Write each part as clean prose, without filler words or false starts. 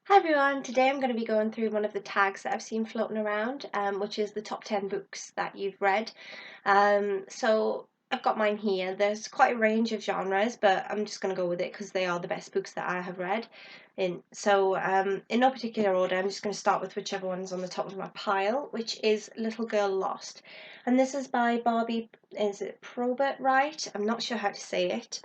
Hi everyone, today I'm going to be going through one of the tags that I've seen floating around, which is the top 10 books that you've read. So I've got mine here. There's quite a range of genres, but I'm just going to go with it because they are the best books that I have read. In no particular order, I'm just going to start with whichever one's on the top of my pile, which is Little Girl Lost. And this is by Barbie, is it Probert-Wright? I'm not sure how to say it.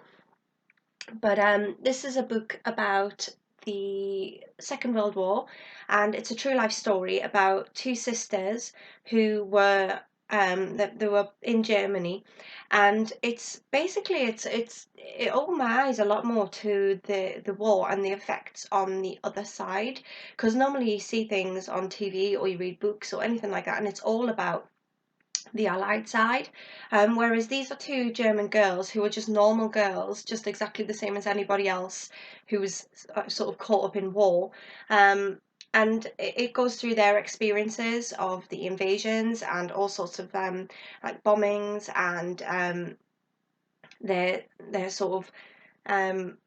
But this is a book about the Second World War, and it's a true life story about two sisters who were they were in Germany, and it's basically it opened my eyes a lot more to the war and the effects on the other side, because normally you see things on TV or you read books or anything like that, and it's all about the Allied side. Whereas these are two German girls who are just normal girls, just exactly the same as anybody else who was sort of caught up in war. And it goes through their experiences of the invasions and all sorts of like bombings and their sort of um,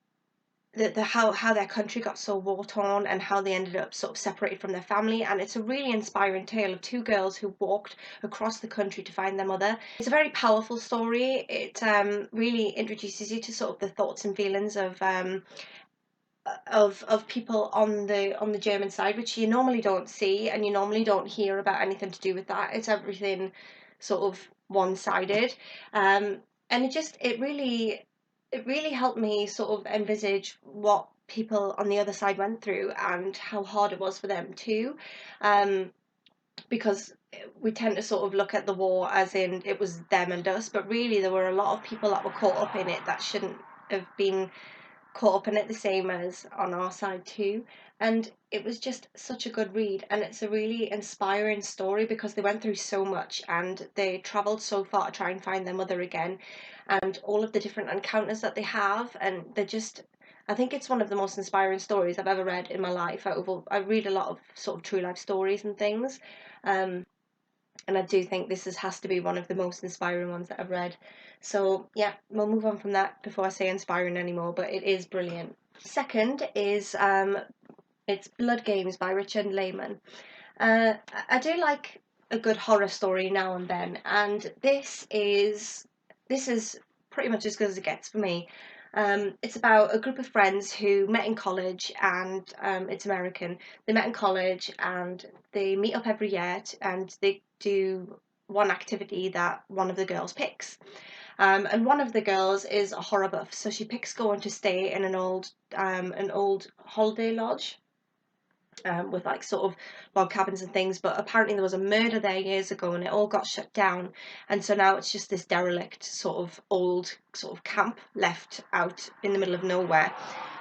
how their country got so war torn and how they ended up sort of separated from their family. And it's a really inspiring tale of two girls who walked across the country to find their mother. It's a very powerful story. It really introduces you to sort of the thoughts and feelings of people on the German side, which you normally don't see and you normally don't hear about anything to do with that. It's everything sort of one-sided. And it really helped me sort of envisage what people on the other side went through and how hard it was for them too. Um, because we tend to sort of look at the war as in it was them and us, but really there were a lot of people that were caught up in it that shouldn't have been caught up in it the same as on our side too. And it was just such a good read, and it's a really inspiring story because they went through so much and they travelled so far to try and find their mother again, and all of the different encounters that they have, and they're just, I think it's one of the most inspiring stories I've ever read in my life. I read a lot of sort of true life stories and things, um, and I do think has to be one of the most inspiring ones that I've read. So yeah, we'll move on from that before I say inspiring anymore, but it is brilliant. Second is it's Blood Games by Richard Laymon. I do like a good horror story now and then, and this is pretty much as good as it gets for me. It's about a group of friends who met in college, and it's American. They met in college and they meet up every year, and they do one activity that one of the girls picks. And one of the girls is a horror buff, so she picks going to stay in an old holiday lodge, with like sort of log cabins and things. But apparently there was a murder there years ago and it all got shut down, and so now it's just this derelict sort of old sort of camp left out in the middle of nowhere.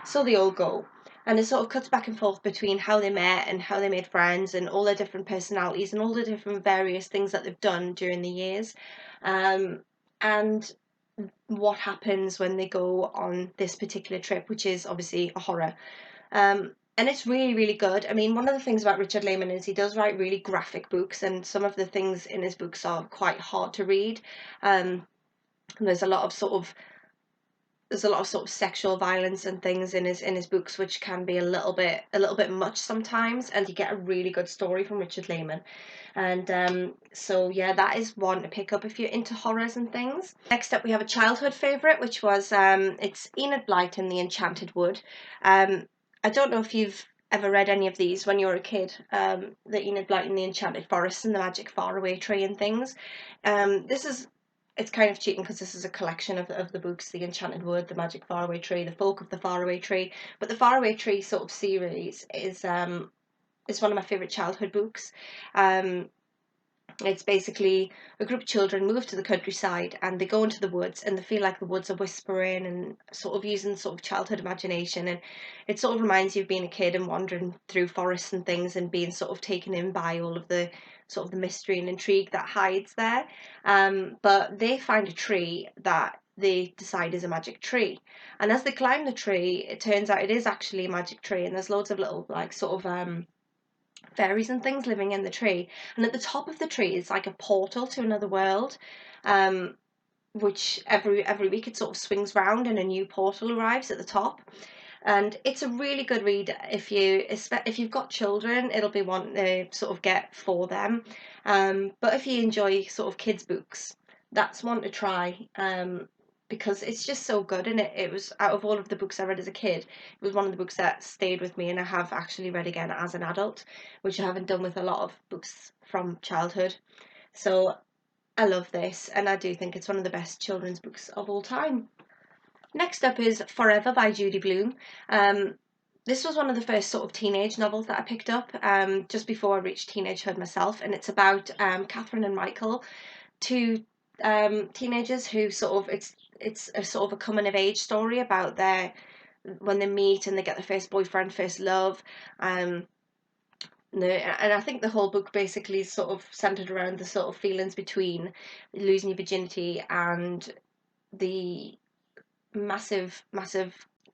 So they all go, and it sort of cuts back and forth between how they met and how they made friends and all their different personalities and all the different various things that they've done during the years, and what happens when they go on this particular trip, which is obviously a horror. And it's really, really good. I mean, one of the things about Richard Laymon is he does write really graphic books, and some of the things in his books are quite hard to read. And there's a lot of sort of sexual violence and things in his books, which can be a little bit much sometimes. And you get a really good story from Richard Laymon. And so yeah, that is one to pick up if you're into horrors and things. Next up, we have a childhood favourite, which was it's Enid Blyton, The Enchanted Wood. I don't know if you've ever read any of these when you were a kid. The Enid Blyton, The Enchanted Forest, and The Magic Faraway Tree and things. This is It's kind of cheating because this is a collection of the books: The Enchanted Wood, The Magic Faraway Tree, The Folk of the Faraway Tree. But the Faraway Tree sort of series is one of my favourite childhood books. Um, it's basically a group of children move to the countryside and they go into the woods and they feel like the woods are whispering and sort of using sort of childhood imagination. And it sort of reminds you of being a kid and wandering through forests and things and being sort of taken in by all of the sort of the mystery and intrigue that hides there. But they find a tree that they decide is a magic tree. And as they climb the tree, it turns out it is actually a magic tree, and there's loads of little like sort of fairies and things living in the tree. And at the top of the tree is like a portal to another world, um, which every week it sort of swings round and a new portal arrives at the top. and it's a really good read if you've got children. It'll be one to sort of get for them, but if you enjoy sort of kids books, that's one to try, because it's just so good. And it was, out of all of the books I read as a kid, it was one of the books that stayed with me and I have actually read again as an adult, which I haven't done with a lot of books from childhood. So I love this, and I do think it's one of the best children's books of all time. Next up is Forever by Judy Blume. This was one of the first sort of teenage novels that I picked up, just before I reached teenagehood myself, and it's about Catherine and Michael, two teenagers who sort of, it's a sort of a coming of age story about their, when they meet and they get their first boyfriend, first love. No, and I think the whole book basically is sort of centered around the sort of feelings between losing your virginity and the massive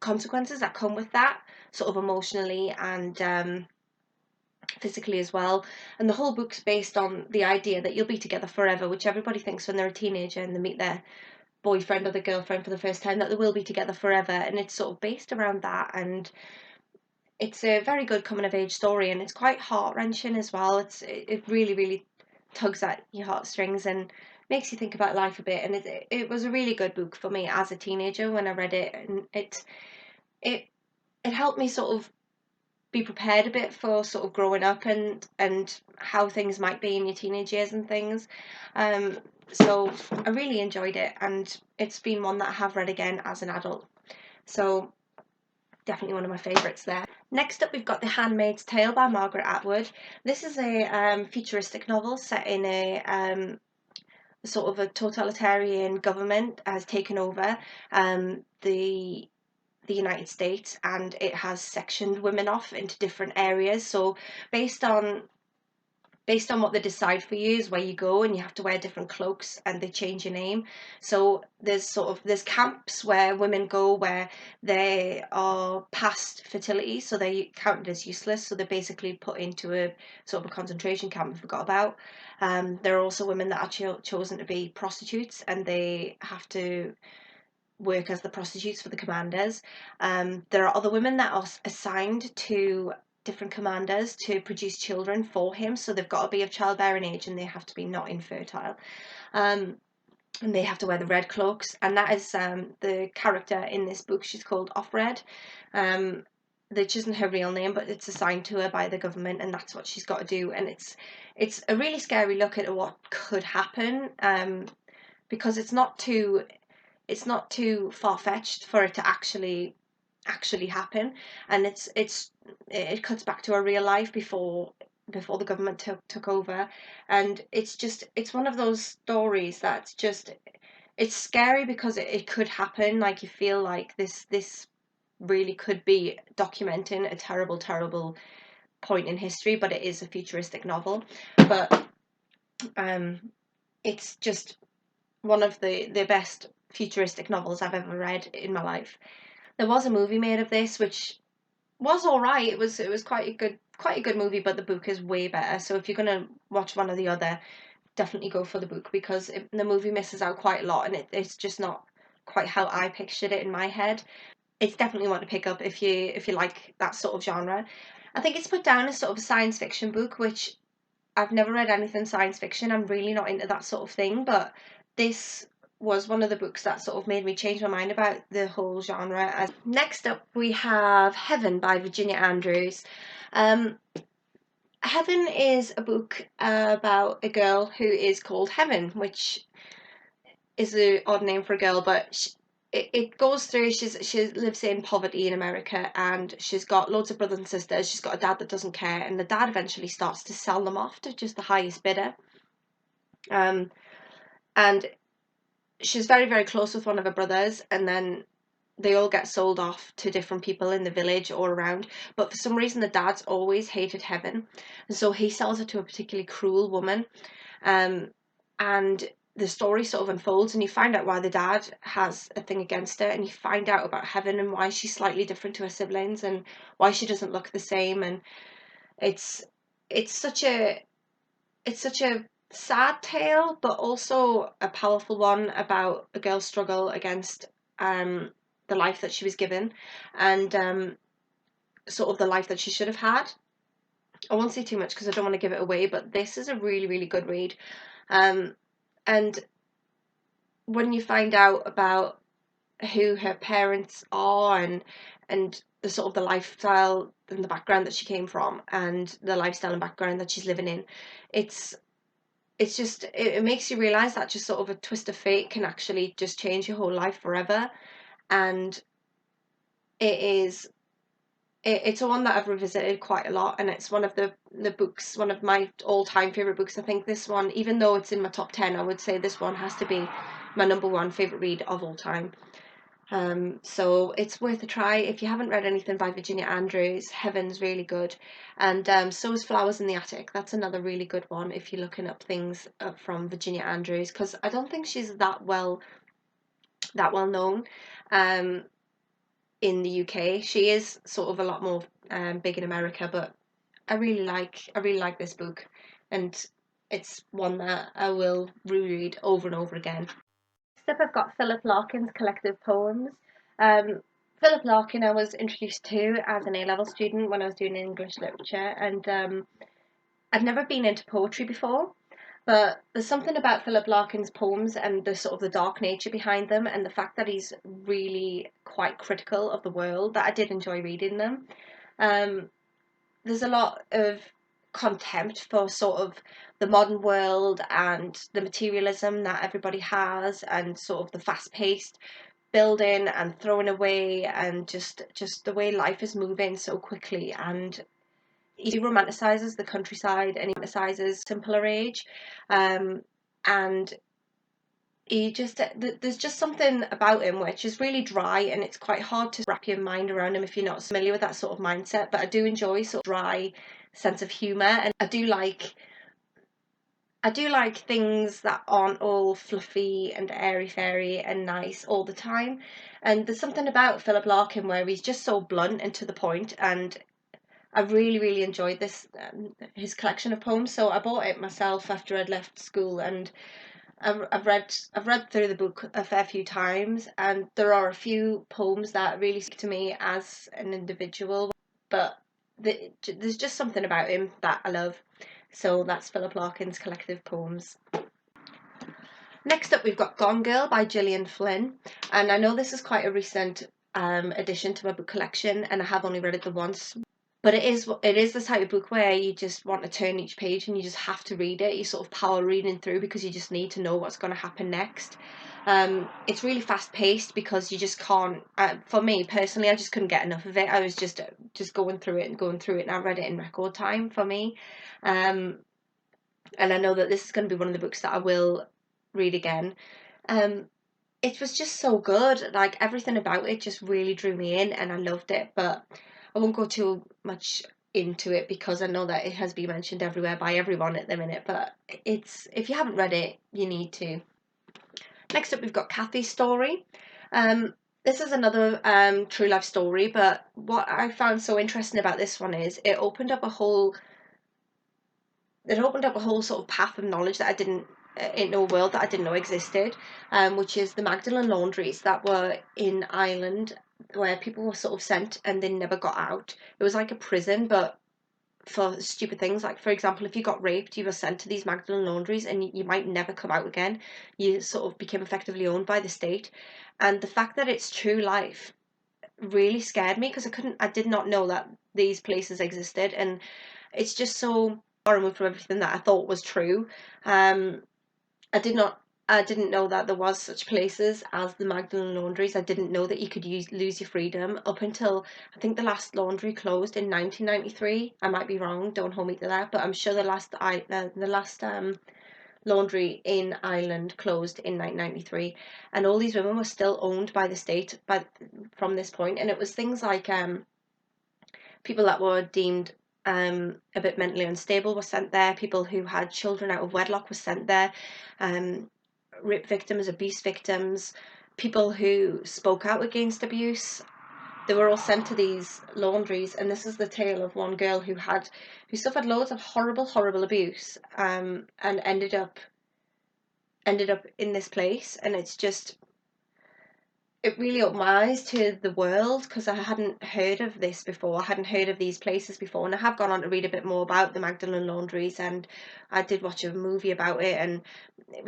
consequences that come with that, sort of emotionally and physically as well. And the whole book's based on the idea that you'll be together forever, which everybody thinks when they're a teenager and they meet their boyfriend or their girlfriend for the first time, that they will be together forever. And it's sort of based around that, and it's a very good coming of age story, and it's quite heart wrenching as well. It really tugs at your heartstrings and makes you think about life a bit. And it was a really good book for me as a teenager when I read it, and it it helped me sort of be prepared a bit for sort of growing up and how things might be in your teenage years and things. So I really enjoyed it, and it's been one that I have read again as an adult. So definitely one of my favourites there. Next up, we've got The Handmaid's Tale by Margaret Atwood. This is a futuristic novel set in a sort of a totalitarian government has taken over the United States, and it has sectioned women off into different areas. So based on what they decide for you is where you go, and you have to wear different cloaks, and they change your name. So there's camps where women go where they are past fertility, so they're counted as useless, so they're basically put into a sort of a concentration camp and forgot about. There are also women that are chosen to be prostitutes, and they have to work as the prostitutes for the commanders. There are other women that are assigned to different commanders to produce children for him, so they've got to be of childbearing age and they have to be not infertile. And they have to wear the red cloaks, and that is the character in this book. She's called Offred. Which isn't her real name, but it's assigned to her by the government, and that's what she's got to do. And it's a really scary look at what could happen, because it's not too far-fetched for it to actually happen. And it cuts back to a real life before the government took over. And it's one of those stories that's just, it's scary because it could happen. Like, you feel like this really could be documenting a terrible point in history, but it is a futuristic novel. But it's just one of the best futuristic novels I've ever read in my life. There was a movie made of this, which was all right. It was quite a good movie, but the book is way better. So if you're gonna watch one or the other, definitely go for the book, because the movie misses out quite a lot, and it's just not quite how I pictured it in my head. It's definitely one to pick up if you like that sort of genre. I think it's put down as sort of a science fiction book, which I've never read anything science fiction. I'm really not into that sort of thing, but this was one of the books that sort of made me change my mind about the whole genre. Next up, we have Heaven by Virginia Andrews. Heaven is a book about a girl who is called Heaven, which is an odd name for a girl, but it goes through, she lives in poverty in America, and she's got loads of brothers and sisters. She's got a dad that doesn't care, and the dad eventually starts to sell them off to just the highest bidder. And she's very close with one of her brothers, and then they all get sold off to different people in the village or around. But for some reason, the dad's always hated Heaven, and so he sells her to a particularly cruel woman. And the story sort of unfolds, and you find out why the dad has a thing against her, and you find out about Heaven and why she's slightly different to her siblings and why she doesn't look the same. And it's such a sad tale, but also a powerful one about a girl's struggle against the life that she was given, and sort of the life that she should have had. I won't say too much because I don't want to give it away, but this is a really, really good read. And when you find out about who her parents are, and the sort of the lifestyle and the background that she came from, and the lifestyle and background that she's living in, it's just, it makes you realize that just sort of a twist of fate can actually just change your whole life forever. And it is, it's one that I've revisited quite a lot, and it's one of the books, one of my all-time favorite books. I think this one, even though it's in my top 10, I would say this one has to be my number one favorite read of all time. So it's worth a try. If you haven't read anything by Virginia Andrews, Heaven's really good, and so is Flowers in the Attic. That's another really good one if you're looking up things from Virginia Andrews, because I don't think she's that well known in the UK. She is sort of a lot more big in America, but I really like this book, and it's one that I will reread over and over again. Next up, I've got Philip Larkin's collective poems. Um, Philip Larkin I was introduced to as an A-level student when I was doing English literature, and I'd never been into poetry before, but there's something about Philip Larkin's poems and the sort of the dark nature behind them, and the fact that he's really quite critical of the world, that I did enjoy reading them. There's a lot of contempt for sort of the modern world and the materialism that everybody has, and sort of the fast-paced building and throwing away, and just the way life is moving so quickly. And he romanticizes the countryside, and he romanticizes simpler age, and he just, there's just something about him which is really dry, and it's quite hard to wrap your mind around him if you're not familiar with that sort of mindset. But I do enjoy sort of dry sense of humor, and I do like things that aren't all fluffy and airy-fairy and nice all the time. And there's something about Philip Larkin where he's just so blunt and to the point, and I really, really enjoyed this, his collection of poems. So I bought it myself after I'd left school, and I've read through the book a fair few times, and there are a few poems that really speak to me as an individual, but there's just something about him that I love. So that's Philip Larkin's collective poems. Next up, we've got Gone Girl by Gillian Flynn, and I know this is quite a recent addition to my book collection, and I have only read it the once. But it is the type of book where you just want to turn each page and you just have to read it. You sort of power reading through because you just need to know what's going to happen next. It's really fast paced because you just can't. For me personally, I just couldn't get enough of it. I was just going through it, and I read it in record time for me. And I know that this is going to be one of the books that I will read again. It was just so good. Like, everything about it just really drew me in, and I loved it. But I won't go too much into it because I know that it has been mentioned everywhere by everyone at the minute, but if you haven't read it, you need to. Next up, we've got Kathy's Story. This is another true life story, but what I found so interesting about this one is it opened up a whole sort of path of knowledge that I didn't in a world that I didn't know existed, which is the Magdalen laundries that were in Ireland, where people were sort of sent and they never got out. It was like a prison, but for stupid things. Like, for example, if you got raped, you were sent to these Magdalen laundries, and you might never come out again. You sort of became effectively owned by the state. And the fact that it's true life really scared me, because I did not know that these places existed, and it's just so far removed from everything that I thought was true. I didn't know that there was such places as the Magdalen laundries. I didn't know that you could lose your freedom up until, I think, the last laundry closed in 1993. I might be wrong, don't hold me to that, but I'm sure the last laundry in Ireland closed in 1993, and all these women were still owned by the state from this point. And it was things like people that were deemed a bit mentally unstable were sent there. People who had children out of wedlock were sent there. Rape victims, abuse victims, people who spoke out against abuse, they were all sent to these laundries. And this is the tale of one girl who suffered loads of horrible abuse, and ended up in this place. And it's just, it really opened my eyes to the world, because I hadn't heard of this before. I hadn't heard of these places before, and I have gone on to read a bit more about the Magdalen laundries, and I did watch a movie about it, and it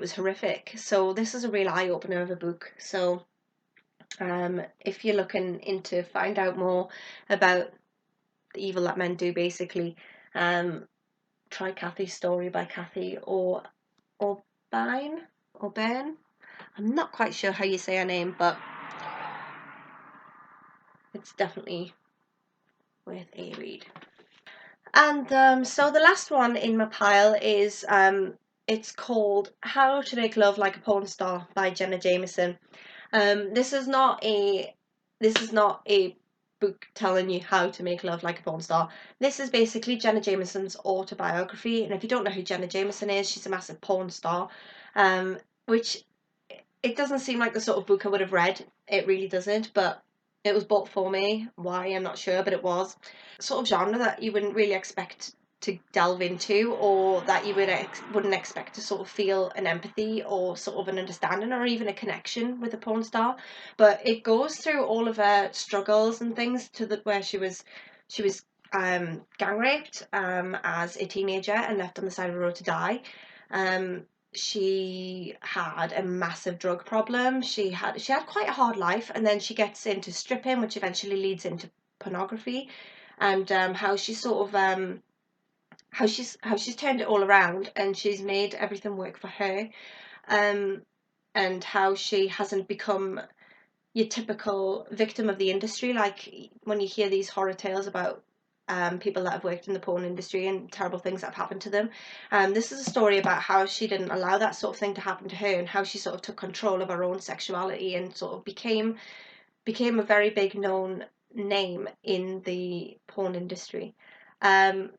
was horrific. So this is a real eye opener of a book. So if you're looking into find out more about the evil that men do, basically, try Kathy's Story by Kathy or Byrne or Byrne. I'm not quite sure how you say her name, but it's definitely worth a read. And so the last one in my pile is it's called How to Make Love Like a Pornstar by Jenna Jameson. This is not a book telling you how to make love like a porn star. This is basically Jenna Jameson's autobiography, and if you don't know who Jenna Jameson is, she's a massive porn star, which it doesn't seem like the sort of book I would have read. It really doesn't, but it was bought for me. Why, I'm not sure, but it was. Sort of genre that you wouldn't really expect to delve into, or that you wouldn't expect to sort of feel an empathy or sort of an understanding or even a connection with a porn star. But it goes through all of her struggles and things to the where she was gang raped as a teenager and left on the side of the road to die. She had a massive drug problem. She had quite a hard life, and then she gets into stripping, which eventually leads into pornography, and how she sort of how she's turned it all around, and she's made everything work for her, um, and how she hasn't become your typical victim of the industry. Like when you hear these horror tales about people that have worked in the porn industry and terrible things that have happened to them. This is a story about how she didn't allow that sort of thing to happen to her, and how she sort of took control of her own sexuality and sort of became a very big known name in the porn industry. Um,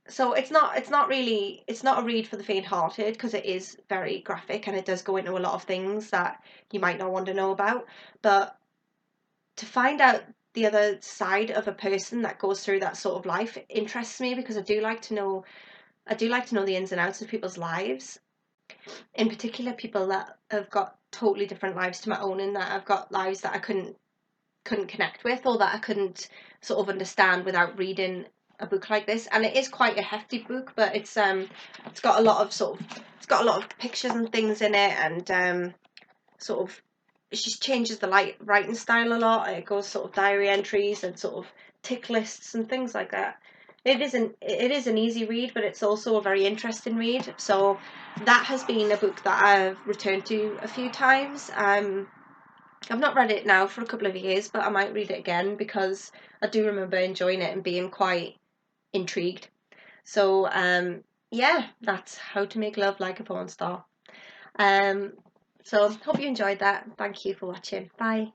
so it's not a read for the faint-hearted, because it is very graphic and it does go into a lot of things that you might not want to know about. But to find out the other side of a person that goes through that sort of life interests me, because I do like to know the ins and outs of people's lives, in particular people that have got totally different lives to my own, and that I've got lives that I couldn't connect with, or that I couldn't sort of understand without reading a book like this. And it is quite a hefty book, but it's got a lot of pictures and things in it, and sort of she changes the writing style a lot. It goes sort of diary entries and sort of tick lists and things like that. It is an easy read, but it's also a very interesting read. So that has been a book that I've returned to a few times. I've not read it now for a couple of years, but I might read it again, because I do remember enjoying it and being quite intrigued. So yeah, that's How to Make Love Like a Porn Star. Um, so hope you enjoyed that. Thank you for watching. Bye.